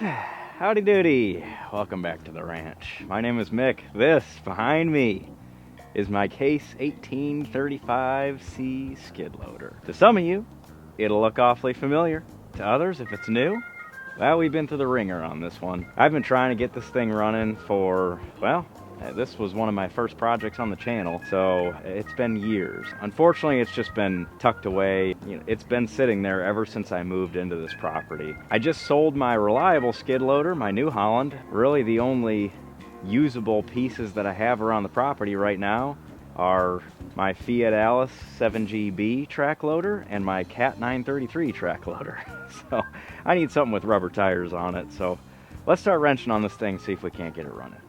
Howdy doody, welcome back to the ranch. My name is Mick. This behind me is my Case 1835C skid loader. To some of you, it'll look awfully familiar. To others, if it's new, well, we've been through the ringer on this one. I've been trying to get this thing running for, well, this was one of my first projects on the channel, so it's been years. Unfortunately, it's just been tucked away. It's been sitting there ever since I moved into this property. I just sold my reliable skid loader, my New Holland. Really the only usable pieces that I have around the property right now are my Fiat Alice 7GB track loader and my Cat 933 track loader. So I need something with rubber tires on it. So let's start wrenching on this thing, see if we can't get it running.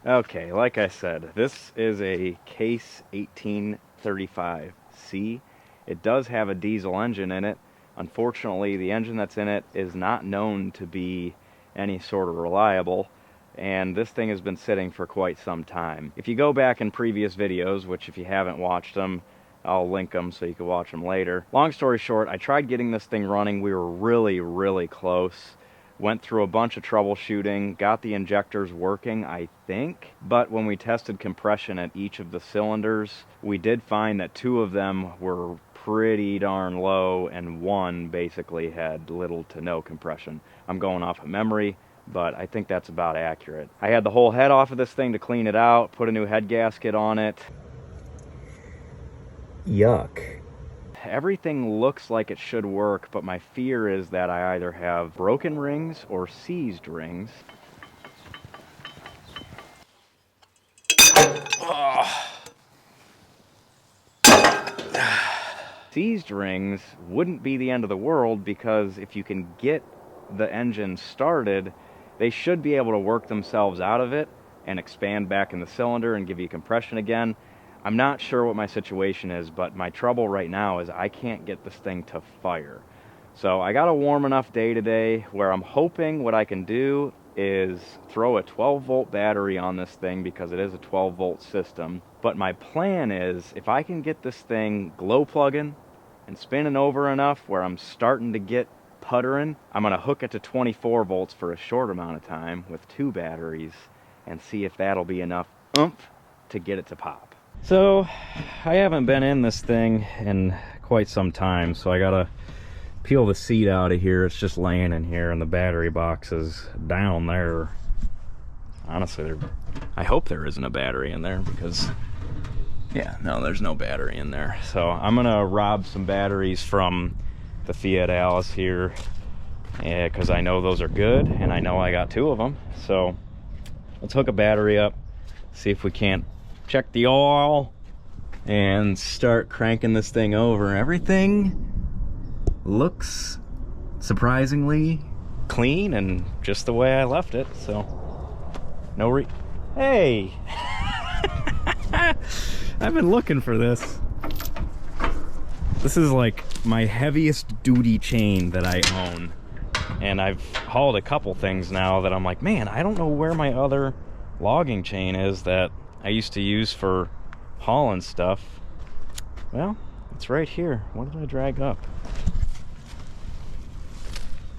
Okay, like I said, this is a Case 1835C. It does have a diesel engine in it. Unfortunately, the engine that's in it is not known to be any sort of reliable, and this thing has been sitting for quite some time. If you go back in previous videos, which if you haven't watched them, I'll link them so you can watch them later. Long story short, I tried getting this thing running. We were really close. Went through a bunch of troubleshooting, got the injectors working, I think, but when we tested compression at each of the cylinders, we did find that two of them were pretty darn low and one basically had little to no compression. I'm going off of memory, but I think that's about accurate. I had the whole head off of this thing to clean it out, put a new head gasket on it. Yuck. Everything looks like it should work, but my fear is that I either have broken rings or seized rings. Seized rings wouldn't be the end of the world, because if you can get the engine started, they should be able to work themselves out of it and expand back in the cylinder and give you compression again. I'm not sure what my situation is, but my trouble right now is I can't get this thing to fire. So I got a warm enough day today where I'm hoping what I can do is throw a 12-volt battery on this thing, because it is a 12-volt system. But my plan is, if I can get this thing glow plugging and spinning over enough where I'm starting to get puttering, I'm going to hook it to 24 volts for a short amount of time with 2 batteries and see if that'll be enough oomph to get it to pop. So I haven't been in this thing in quite some time, so I gotta peel the seat out of here. It's just laying in here, and the battery box is down there. Honestly, I hope there isn't a battery in there, because yeah, no, there's no battery in there. So I'm gonna rob some batteries from the Fiat Alice here, because I know those are good, and I know I got 2 of them. So let's hook a battery up, see if we can't check the oil, and start cranking this thing over. Everything looks surprisingly clean and just the way I left it, so hey! I've been looking for this. This is like my heaviest duty chain that I own, and I've hauled a couple things now that I'm like, man, I don't know where my other logging chain is that I used to use for hauling stuff. Well, it's right here. What did I drag up?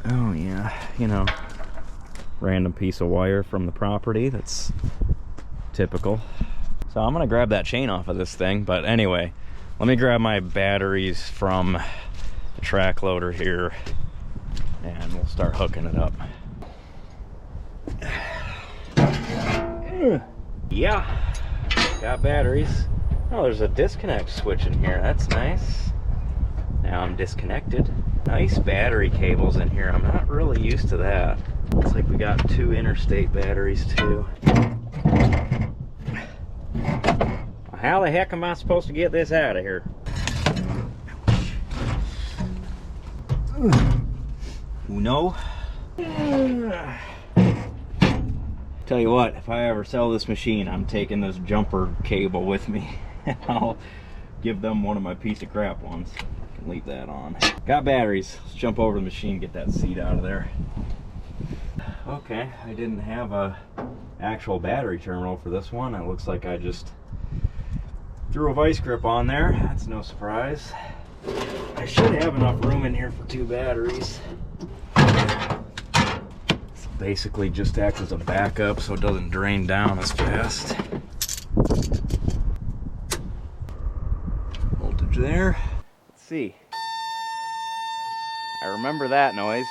Oh yeah, you know, random piece of wire from the property. That's typical. So I'm gonna grab that chain off of this thing, but anyway, let me grab my batteries from the track loader here, and we'll start hooking it up. Yeah, got batteries. Oh, there's a disconnect switch in here. That's nice. Now I'm disconnected. Nice battery cables in here. I'm not really used to that. Looks like we got 2 interstate batteries too. How the heck am I supposed to get this out of here? Uno. Tell you what, if I ever sell this machine, I'm taking this jumper cable with me. I'll give them one of my piece of crap ones. I can leave that on. Got batteries. Let's jump over the machine, get that seat out of there. Okay, I didn't have a actual battery terminal for this one. It looks like I just threw a vice grip on there. That's no surprise. I should have enough room in here for 2 batteries. This basically just acts as a backup so it doesn't drain down as fast. Voltage there. Let's see. I remember that noise.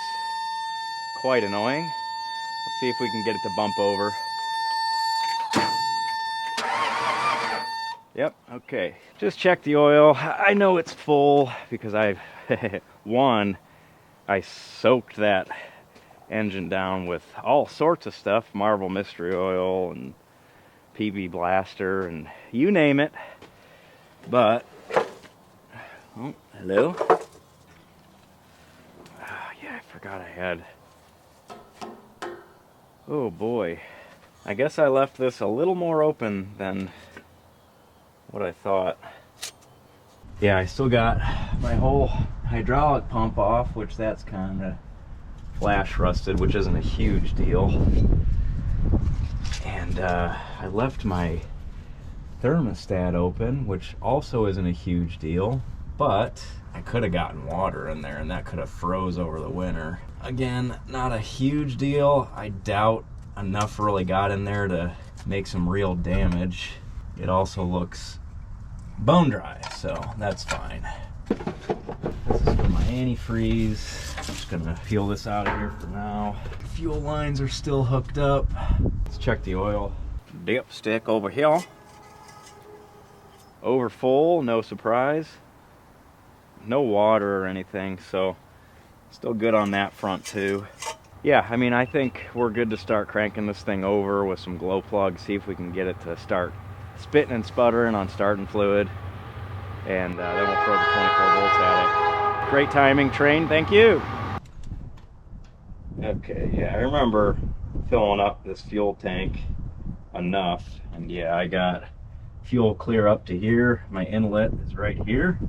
Quite annoying. Let's see if we can get it to bump over. Yep, okay. Just check the oil. I know it's full because I soaked that engine down with all sorts of stuff, Marvel Mystery Oil and PB Blaster and you name it. But, oh, hello? Yeah, I forgot I had, oh boy. I guess I left this a little more open than what I thought. Yeah, I still got my whole hydraulic pump off, which that's kind of flash rusted, which isn't a huge deal. And I left my thermostat open, which also isn't a huge deal, but I could have gotten water in there and that could have froze over the winter. Again, not a huge deal. I doubt enough really got in there to make some real damage. It also looks bone dry, so that's fine. This is for my antifreeze. I'm just gonna peel this out of here for now. The fuel lines are still hooked up. Let's check the oil. Dipstick over here. Over full, no surprise. No water or anything, so still good on that front too. Yeah, I mean, I think we're good to start cranking this thing over with some glow plugs, see if we can get it to start spitting and sputtering on starting fluid, and then we'll throw the 24 volts at it. Great timing, Train, thank you. Okay, yeah, I remember filling up this fuel tank enough, and yeah, I got fuel clear up to here. My inlet is right here.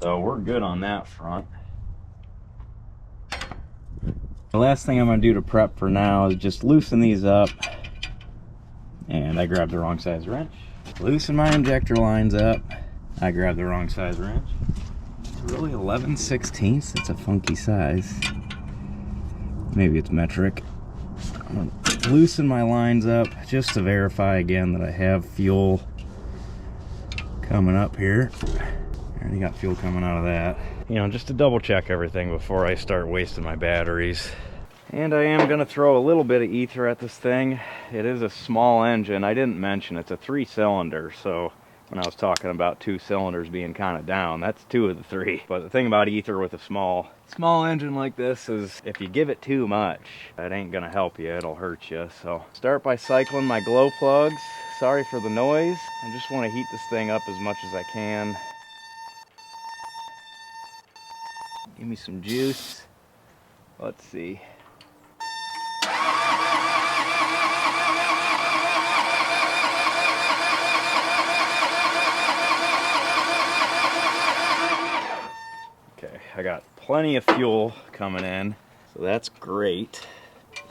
So we're good on that front. The last thing I'm going to do to prep for now is just loosen these up. And I grabbed the wrong size wrench. Loosen my injector lines up. I grabbed the wrong size wrench. It's really 11/16. It's a funky size. Maybe it's metric. I'm going to loosen my lines up just to verify again that I have fuel coming up here. I already got fuel coming out of that. You know, just to double check everything before I start wasting my batteries. And I am going to throw a little bit of ether at this thing. It is a small engine. I didn't mention it's a 3-cylinder, so when I was talking about 2 cylinders being kind of down, that's 2 of the 3. But the thing about ether with a small engine like this is if you give it too much, that ain't going to help you. It'll hurt you. So start by cycling my glow plugs. Sorry for the noise. I just want to heat this thing up as much as I can. Give me some juice. Let's see. Okay, I got plenty of fuel coming in, so that's great.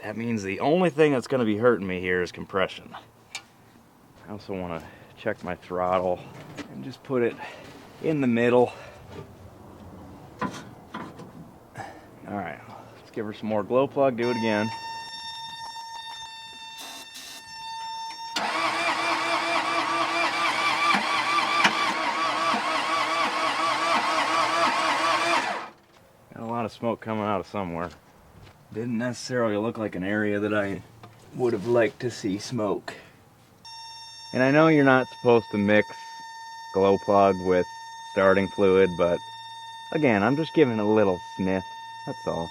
That means the only thing that's going to be hurting me here is compression. I also want to check my throttle and just put it in the middle. Alright, let's give her some more glow plug, do it again. Got a lot of smoke coming out of somewhere. Didn't necessarily look like an area that I would have liked to see smoke. And I know you're not supposed to mix glow plug with starting fluid, but again, I'm just giving a little sniff. That's all.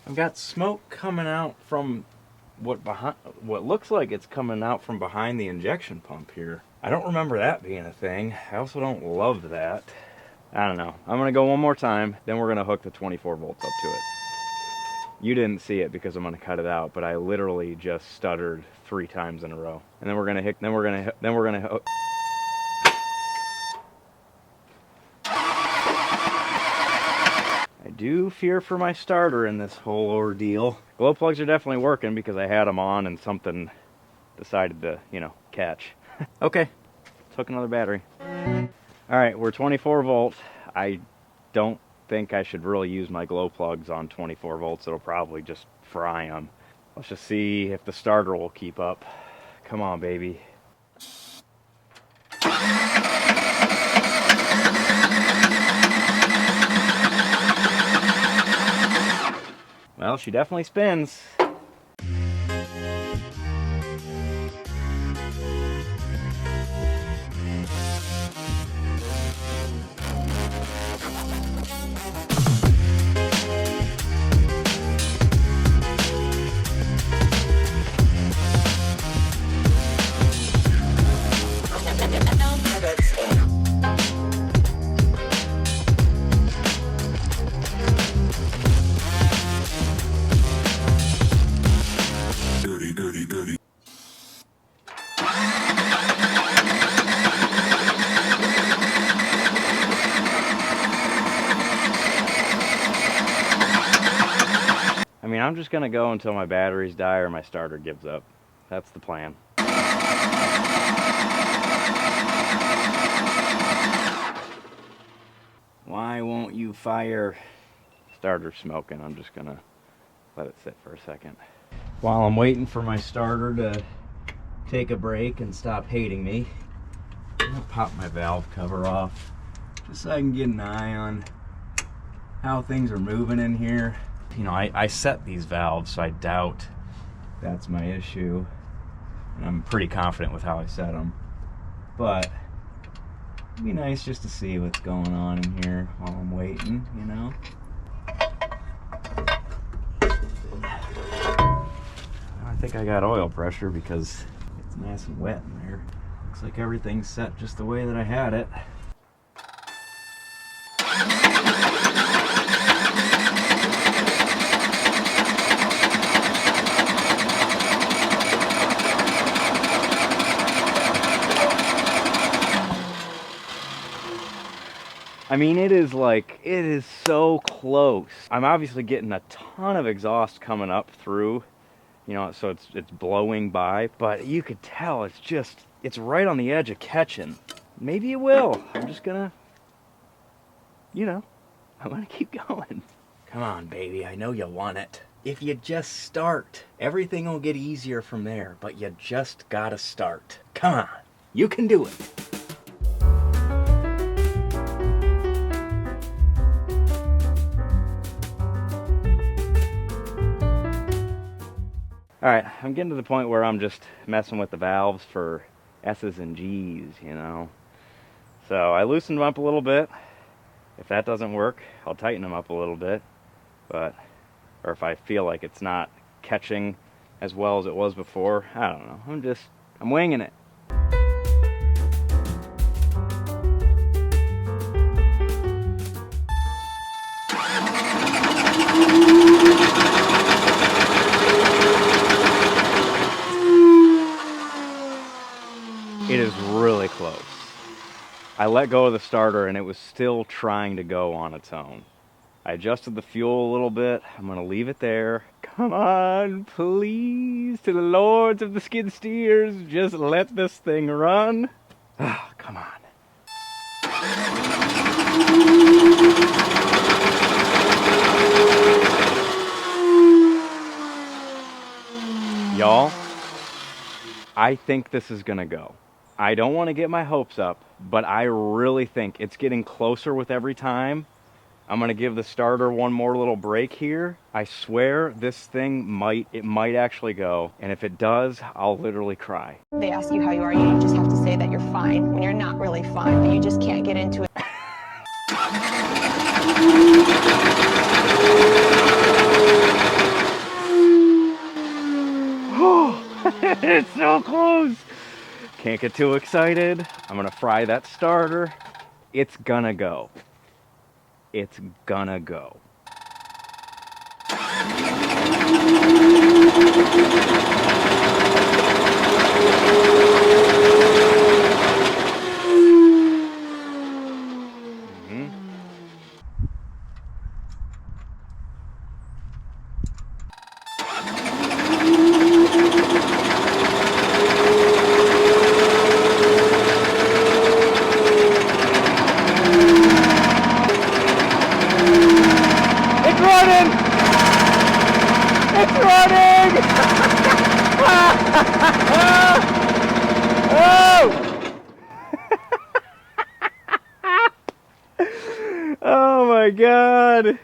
I've got smoke coming out from what looks like it's coming out from behind the injection pump here. I don't remember that being a thing. I also don't love that. I don't know. I'm gonna go one more time, then we're gonna hook the 24 volts up to it. You didn't see it because I'm gonna cut it out, but I literally just stuttered 3 times in a row. And then we're gonna hook. I do fear for my starter in this whole ordeal. Glow plugs are definitely working because I had them on and something decided to, you know, catch. Okay, let's hook another battery. Alright, we're 24 volt. I don't think I should really use my glow plugs on 24 volts. It'll probably just fry them. Let's just see if the starter will keep up. Come on, baby. Well, she definitely spins. I mean, I'm just gonna go until my batteries die or my starter gives up. That's the plan. Why won't you fire? Starter's smoking. I'm just gonna let it sit for a second. While I'm waiting for my starter to take a break and stop hating me, I'm gonna pop my valve cover off just so I can get an eye on how things are moving in here. You know, I set these valves, so I doubt that's my issue. And I'm pretty confident with how I set them. But it'd be nice just to see what's going on in here while I'm waiting, you know? I think I got oil pressure because it's nice and wet in there. Looks like everything's set just the way that I had it. I mean, it is so close. I'm obviously getting a ton of exhaust coming up through, you know, so it's blowing by, but you could tell it's right on the edge of catching. Maybe it will. I'm just gonna, you know, I'm gonna keep going. Come on, baby, I know you want it. If you just start, everything will get easier from there, but you just gotta start. Come on, you can do it. Alright, I'm getting to the point where I'm just messing with the valves for S's and G's, you know. So I loosened them up a little bit. If that doesn't work, I'll tighten them up a little bit. Or if I feel like it's not catching as well as it was before, I don't know. I'm winging it. It is really close. I let go of the starter and it was still trying to go on its own. I adjusted the fuel a little bit. I'm gonna leave it there. Come on, please, to the lords of the skid steers, just let this thing run. Ah, come on. Y'all, I think this is gonna go. I don't want to get my hopes up, but I really think it's getting closer with every time. I'm gonna give the starter one more little break here. I swear this thing might actually go, and if it does, I'll literally cry. They ask you how you are, you just have to say that you're fine when you're not really fine, but you just can't get into it. It's so close. Can't get too excited. I'm gonna fry that starter. It's gonna go. It's gonna go. Oh my God.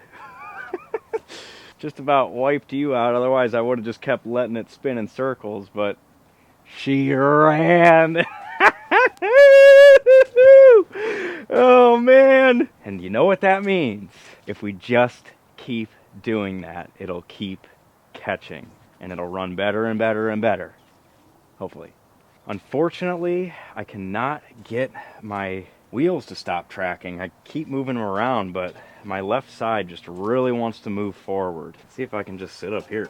Just about wiped you out, otherwise I would have just kept letting it spin in circles, but she ran. Oh man. And you know what that means? If we just keep doing that, it'll keep catching and it'll run better and better and better. Hopefully. Unfortunately, I cannot get my wheels to stop tracking. I keep moving them around, but my left side just really wants to move forward. Let's see if I can just sit up here.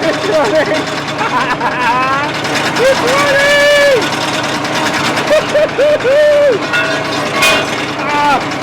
It's running! It's running! Ah!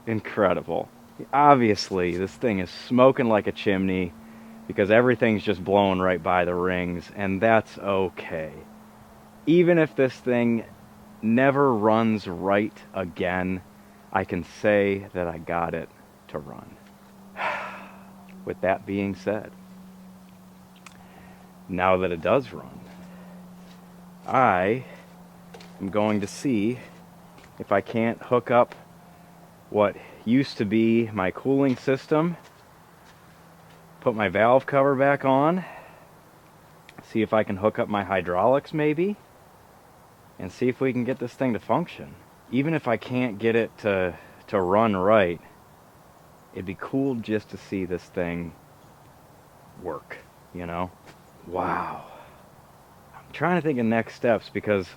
incredible. Obviously, this thing is smoking like a chimney because everything's just blowing right by the rings, and that's okay. Even if this thing never runs right again, I can say that I got it to run. With that being said, now that it does run, I am going to see if I can't hook up what used to be my cooling system, put my valve cover back on, see if I can hook up my hydraulics maybe, and see if we can get this thing to function. Even if I can't get it to run right, it'd be cool just to see this thing work, you know? Wow. I'm trying to think of next steps because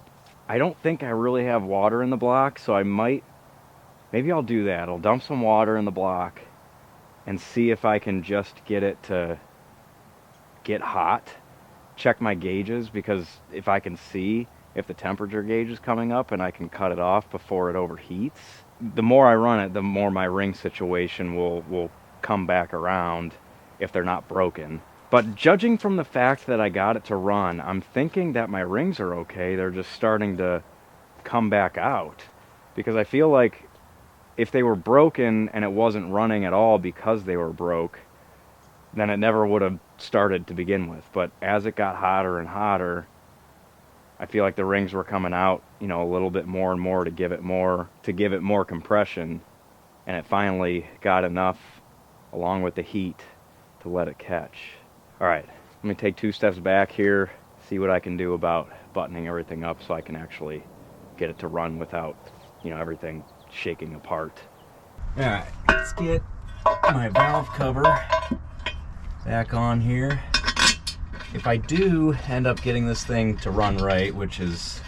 I don't think I really have water in the block, so maybe I'll do that. I'll dump some water in the block and see if I can just get it to get hot. Check my gauges, because if I can see if the temperature gauge is coming up and I can cut it off before it overheats. The more I run it, the more my ring situation will come back around if they're not broken. But judging from the fact that I got it to run, I'm thinking that my rings are okay. They're just starting to come back out. Because I feel like if they were broken and it wasn't running at all because they were broke, then it never would have started to begin with. But as it got hotter and hotter, I feel like the rings were coming out, you know, a little bit more and more to give it more compression, and it finally got enough along with the heat to let it catch. All right, let me take 2 steps back here, see what I can do about buttoning everything up so I can actually get it to run without, you know, everything shaking apart. All right, let's get my valve cover back on here. If I do end up getting this thing to run right, which is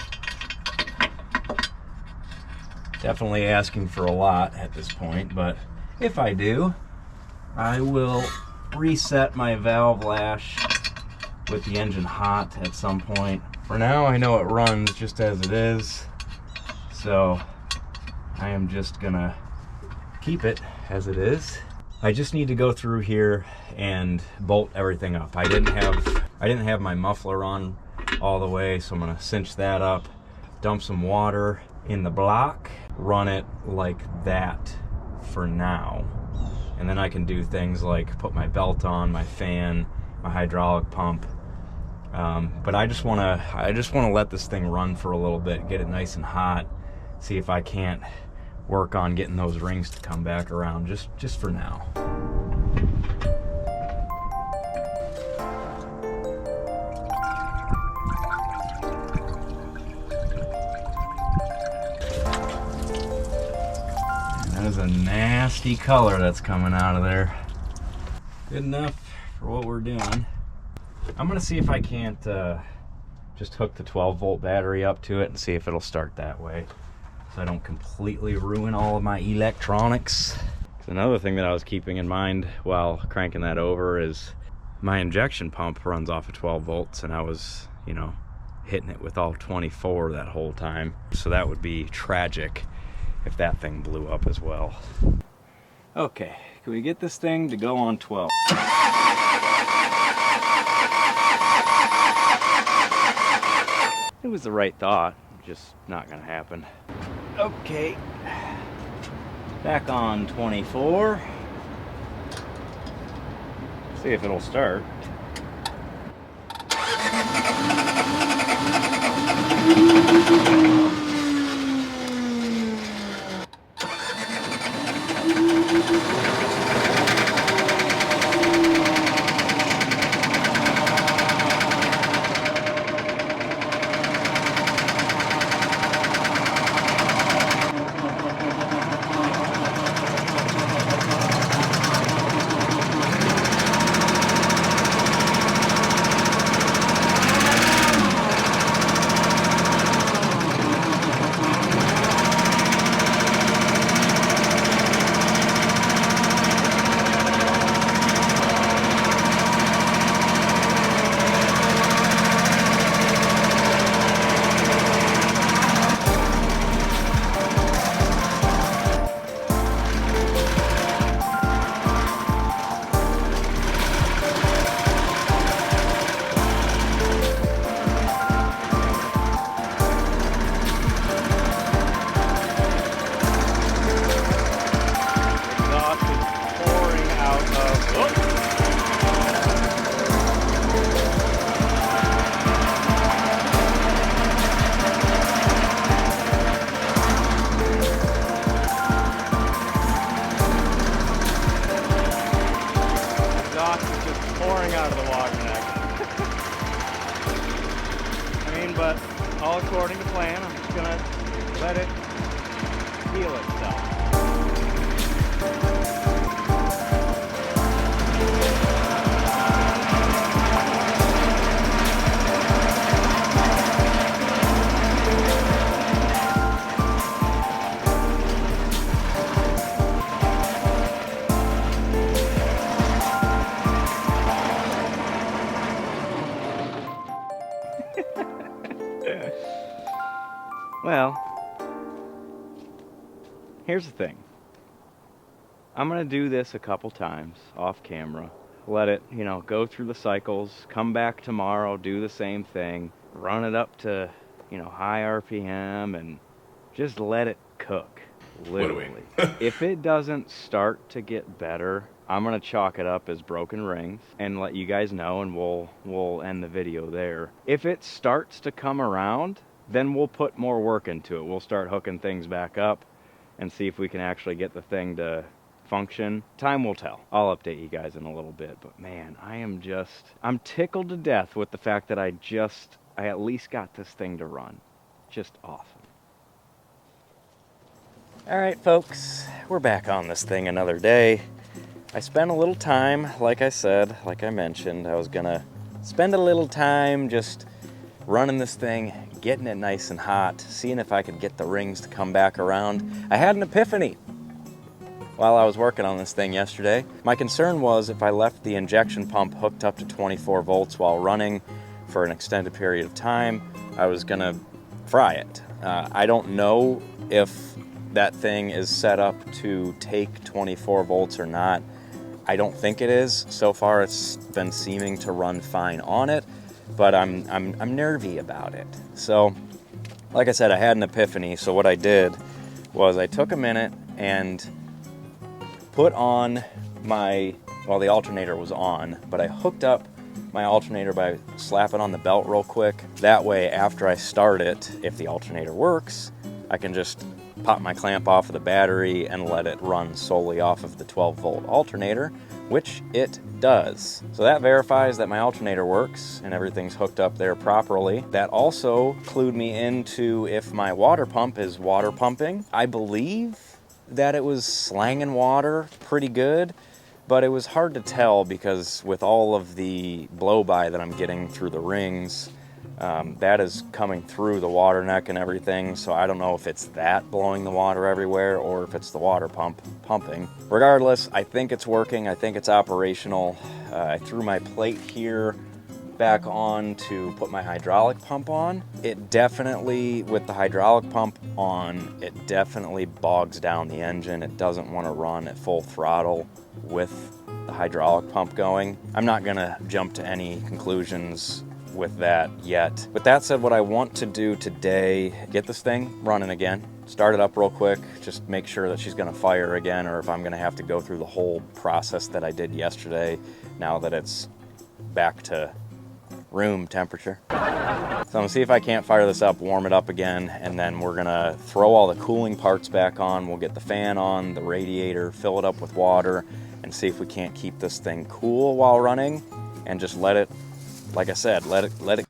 definitely asking for a lot at this point, but if I do, I will reset my valve lash with the engine hot at some point. For now, I know it runs just as it is, so I am just gonna keep it as it is. I just need to go through here and bolt everything up. I didn't have my muffler on all the way, so I'm gonna cinch that up, dump some water in the block, run it like that for now. And then I can do things like put my belt on, my fan, my hydraulic pump. But I just wanna let this thing run for a little bit, get it nice and hot, see if I can't work on getting those rings to come back around just for now. That is a nasty color that's coming out of there. Good enough for what we're doing. I'm gonna see if I can't just hook the 12-volt battery up to it and see if it'll start that way, so I don't completely ruin all of my electronics. Another thing that I was keeping in mind while cranking that over is my injection pump runs off of 12 volts, and I was, you know, hitting it with all 24 that whole time. So that would be tragic if that thing blew up as well. Okay, can we get this thing to go on 12? It was the right thought, just not gonna happen. Okay, back on 24. See if it'll start. all according to plan. I'm just gonna let it heal itself. Well, here's the thing. I'm going to do this a couple times off camera. Let it, go through the cycles, come back tomorrow, do the same thing, run it up to, high RPM, and just let it cook, literally. If it doesn't start to get better, I'm going to chalk it up as broken rings and let you guys know, and we'll end the video there. If it starts to come around, then we'll put more work into it. We'll start hooking things back up and see if we can actually get the thing to function. Time will tell. I'll update you guys in a little bit, but man, I'm tickled to death with the fact that I at least got this thing to run. Just awesome. All right, folks, we're back on this thing another day. I spent a little time, like I mentioned, I was gonna spend a little time just running this thing, getting it nice and hot, seeing if I could get the rings to come back around. I had an epiphany while I was working on this thing yesterday. My concern was if I left the injection pump hooked up to 24 volts while running for an extended period of time, I was gonna fry it. I don't know if that thing is set up to take 24 volts or not. I don't think it is. So far it's been seeming to run fine on it, but I'm nervy about it. So, like I said, I had an epiphany. So what I did was I took a minute and put on the alternator was on, but I hooked up my alternator by slapping on the belt real quick. That way, after I start it, if the alternator works, I can just pop my clamp off of the battery and let it run solely off of the 12-volt alternator, which it does. So that verifies that my alternator works and everything's hooked up there properly. That also clued me into if my water pump is water pumping. I believe that it was slanging water pretty good, but it was hard to tell because with all of the blow-by that I'm getting through the rings, that is coming through the water neck and everything, so I don't know if it's that blowing the water everywhere or if it's the water pump pumping. Regardless, I think it's working. I think it's operational. I threw my plate here back on to put my hydraulic pump on. It definitely, with the hydraulic pump on, it definitely bogs down the engine. It doesn't want to run at full throttle with the hydraulic pump going. I'm not gonna jump to any conclusions with that yet. With that said, what I want to do today, get this thing running again, start it up real quick, just make sure that she's gonna fire again, or if I'm gonna have to go through the whole process that I did yesterday now that it's back to room temperature. So I'm gonna see if I can't fire this up, warm it up again, and then we're gonna throw all the cooling parts back on. We'll get the fan on, the radiator, fill it up with water, and see if we can't keep this thing cool while running, and just let it, like I said, let him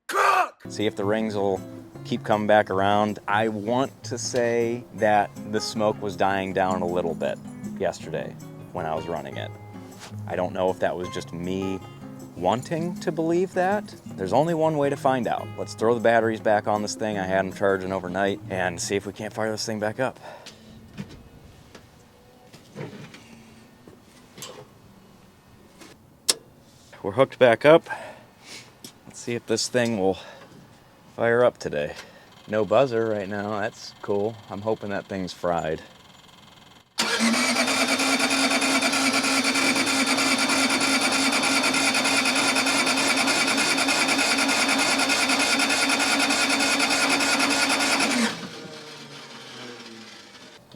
cook! See if the rings will keep coming back around. I want to say that the smoke was dying down a little bit yesterday when I was running it. I don't know if that was just me wanting to believe that. There's only one way to find out. Let's throw the batteries back on this thing. I had them charging overnight, and see if we can't fire this thing back up. We're hooked back up. Let's see if this thing will fire up today. No buzzer right now, that's cool. I'm hoping that thing's fried.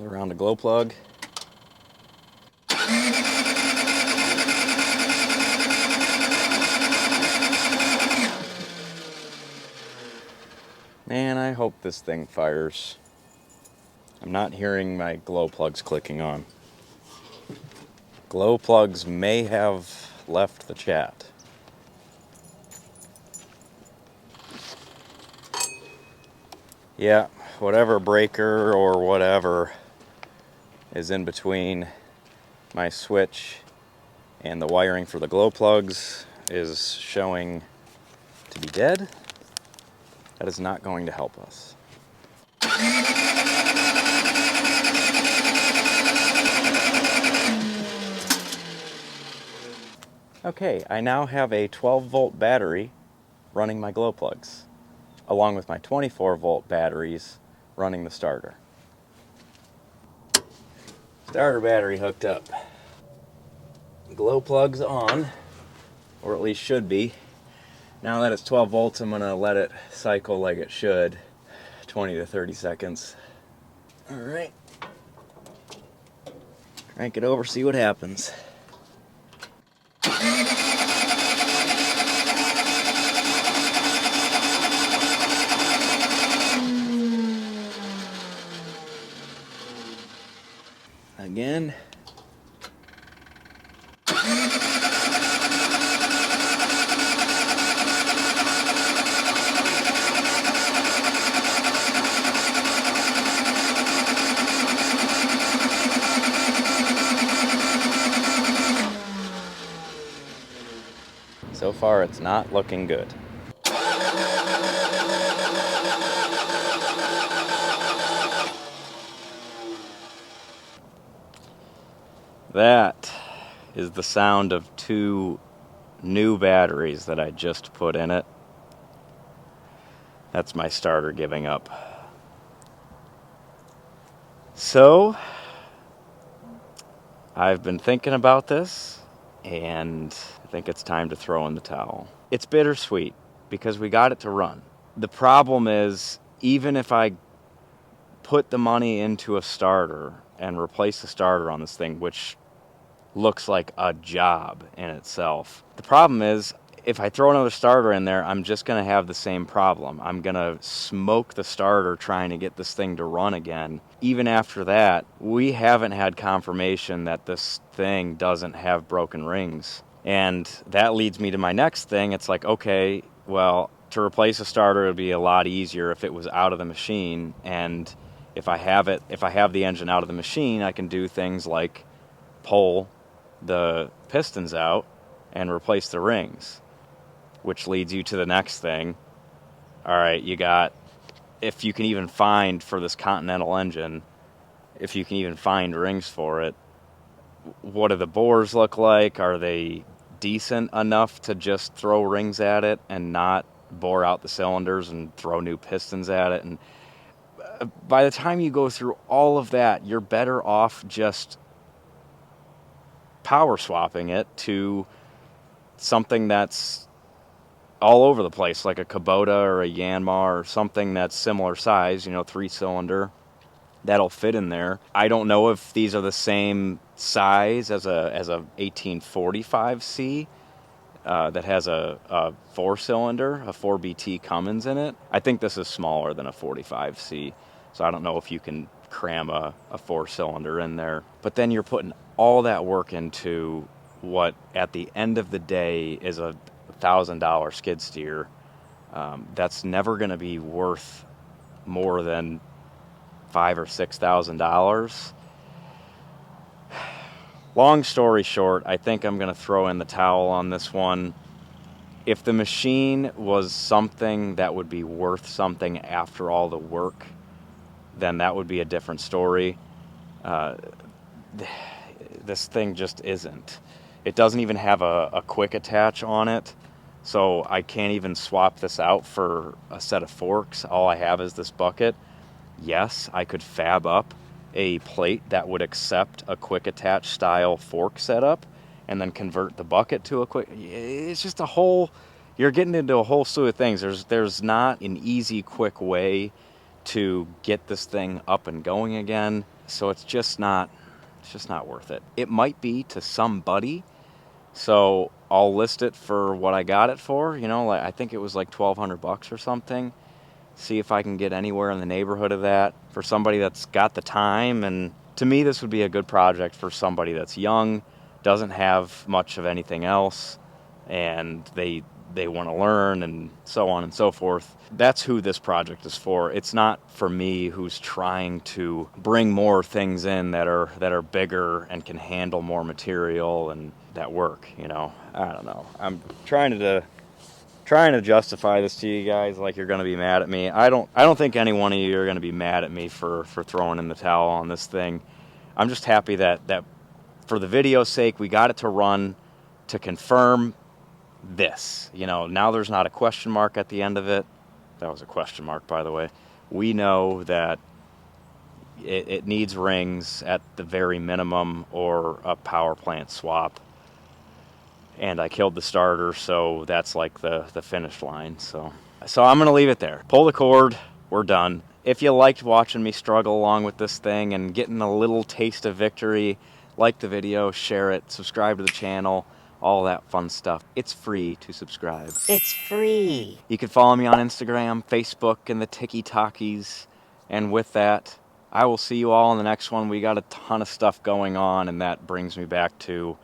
Around the glow plug. Man, I hope this thing fires. I'm not hearing my glow plugs clicking on. Glow plugs may have left the chat. Yeah, whatever breaker or whatever is in between my switch and the wiring for the glow plugs is showing to be dead. That is not going to help us. Okay, I now have a 12-volt battery running my glow plugs, along with my 24-volt batteries running the starter. Starter battery hooked up. Glow plugs on, or at least should be. Now that it's 12 volts, I'm gonna let it cycle like it should, 20 to 30 seconds. All right. Crank it over, see what happens. Again. So far, it's not looking good. That is the sound of 2 new batteries that I just put in it. That's my starter giving up. So, I've been thinking about this, and I think it's time to throw in the towel. It's bittersweet, because we got it to run. The problem is, even if I put the money into a starter and replace the starter on this thing, which looks like a job in itself, the problem is, if I throw another starter in there, I'm just going to have the same problem. I'm going to smoke the starter trying to get this thing to run again. Even after that, we haven't had confirmation that this thing doesn't have broken rings. And that leads me to my next thing. It's like, okay, well, to replace a starter, it would be a lot easier if it was out of the machine. And if I have the engine out of the machine, I can do things like pull the pistons out and replace the rings. Which leads you to the next thing. All right, you got, if you can even find for this Continental engine, if you can even find rings for it, what do the bores look like? Are they decent enough to just throw rings at it and not bore out the cylinders and throw new pistons at it? And by the time you go through all of that, you're better off just power swapping it to something that's all over the place, like a Kubota or a Yanmar or something that's similar size, 3-cylinder, that'll fit in there. I don't know if these are the same size as a 1845C that has a 4-cylinder, a 4BT Cummins in it. I think this is smaller than a 45C, so I don't know if you can cram a 4-cylinder in there. But then you're putting all that work into what, at the end of the day, is a $1,000 skid steer. That's never going to be worth more than $5,000 or $6,000. Long story short, I think I'm going to throw in the towel on this one. If the machine was something that would be worth something after all the work, then that would be a different story. This thing just isn't. It doesn't even have a quick attach on it, so I can't even swap this out for a set of forks. All I have is this bucket. Yes, I could fab up a plate that would accept a quick attach style fork setup and then convert the bucket to a quick. It's just a whole, you're getting into a whole slew of things. There's not an easy, quick way to get this thing up and going again, so it's just not worth it. It might be to somebody. So I'll list it for what I got it for. Like, I think it was like $1,200 or something. See if I can get anywhere in the neighborhood of that for somebody that's got the time. And to me, this would be a good project for somebody that's young, doesn't have much of anything else, and they they want to learn and so on and so forth. That's who this project is for. It's not for me, who's trying to bring more things in that are bigger and can handle more material and that work, you know. I don't know. I'm trying to justify this to you guys like you're going to be mad at me. I don't think any one of you are going to be mad at me for throwing in the towel on this thing. I'm just happy that for the video's sake, we got it to run to confirm this. You know, now there's not a question mark at the end of it. That was a question mark, by the way. We know that it needs rings at the very minimum or a power plant swap. And I killed the starter, so that's like the finish line. So I'm going to leave it there. Pull the cord. We're done. If you liked watching me struggle along with this thing and getting a little taste of victory, like the video, share it, subscribe to the channel, all that fun stuff. It's free to subscribe. It's free. You can follow me on Instagram, Facebook, and the Tiki-Talkies. And with that, I will see you all in the next one. We got a ton of stuff going on, and that brings me back to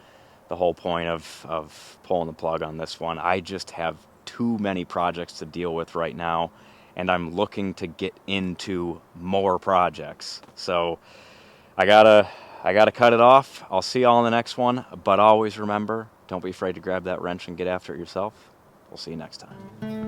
the whole point of pulling the plug on this one. I just have too many projects to deal with right now, and I'm looking to get into more projects. So I gotta cut it off. I'll see y'all in the next one, but always remember, don't be afraid to grab that wrench and get after it yourself. We'll see you next time.